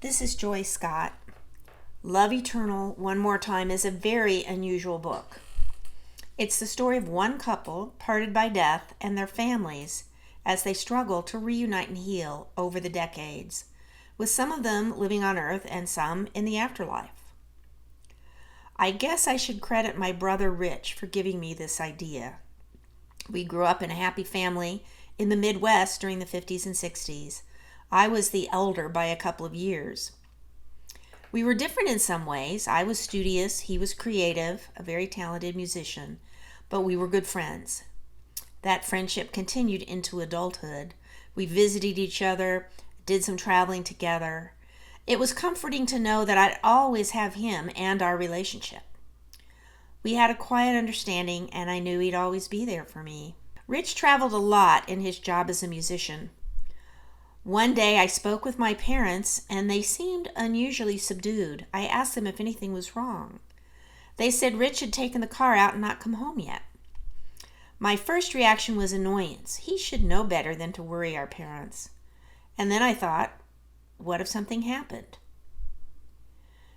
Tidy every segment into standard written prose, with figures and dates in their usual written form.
This is Joy Scott. Love Eternal One More Time is a very unusual book. It's the story of one couple parted by death and their families as they struggle to reunite and heal over the decades, with some of them living on Earth and some in the afterlife. I guess I should credit my brother Rich for giving me this idea. We grew up in a happy family in the Midwest during the 50s and 60s. I was the elder by a couple of years. We were different in some ways. I was studious, he was creative, a very talented musician, but we were good friends. That friendship continued into adulthood. We visited each other, did some traveling together. It was comforting to know that I'd always have him and our relationship. We had a quiet understanding, and I knew he'd always be there for me. Rich traveled a lot in his job as a musician. One day I spoke with my parents, and they seemed unusually subdued. I asked them if anything was wrong. They said Rich had taken the car out and not come home yet. My first reaction was annoyance. He should know better than to worry our parents. And then I thought, what if something happened?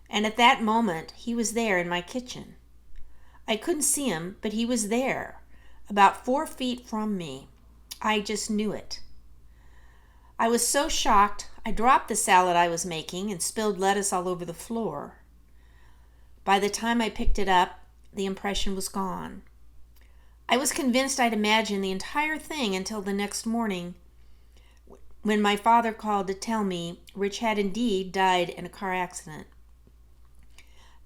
And at that moment, he was there in my kitchen. I couldn't see him, but he was there, about 4 feet from me. I just knew it. I was so shocked, I dropped the salad I was making and spilled lettuce all over the floor. By the time I picked it up, the impression was gone. I was convinced I'd imagined the entire thing until the next morning, when my father called to tell me Rich had indeed died in a car accident.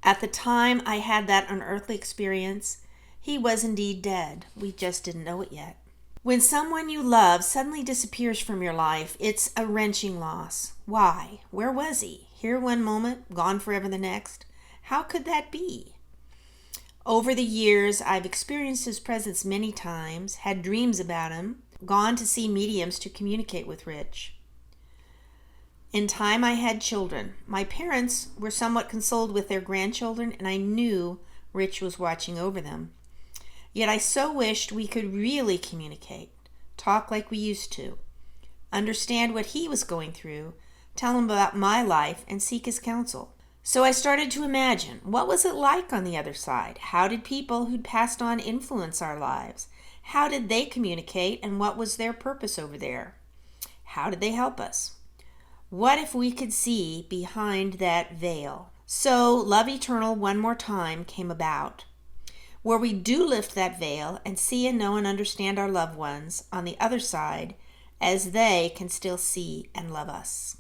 At the time I had that unearthly experience, he was indeed dead. We just didn't know it yet. When someone you love suddenly disappears from your life, it's a wrenching loss. Why? Where was he? Here one moment, gone forever the next? How could that be? Over the years, I've experienced his presence many times, had dreams about him, gone to see mediums to communicate with Rich. In time, I had children. My parents were somewhat consoled with their grandchildren, and I knew Rich was watching over them. Yet I so wished we could really communicate, talk like we used to, understand what he was going through, tell him about my life, and seek his counsel. So I started to imagine, what was it like on the other side? How did people who'd passed on influence our lives? How did they communicate, and what was their purpose over there? How did they help us? What if we could see behind that veil? So Love Eternal One More Time came about, where we do lift that veil and see and know and understand our loved ones on the other side as they can still see and love us.